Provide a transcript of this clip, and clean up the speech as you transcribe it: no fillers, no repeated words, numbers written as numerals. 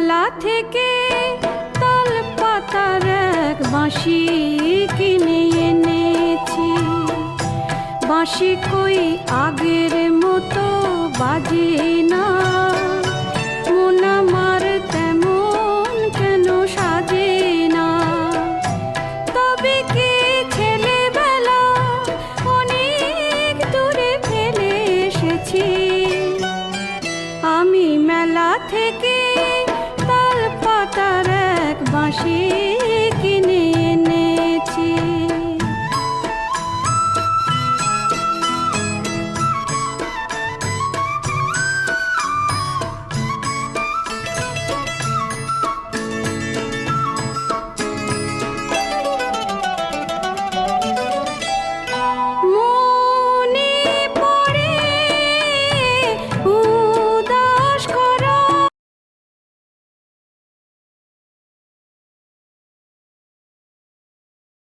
মেলা থেকে তাল পাতার এক বাঁশি কিনে এনেছি। বাঁশি কই আগের মতো বাজে না, মন আমার তেমন কেন সাজে না। তবে কি ছেলেবেলা অনেক দূরে ফেলে এসেছি। আমি মেলা থেকে তাল পাতার এক বাঁশি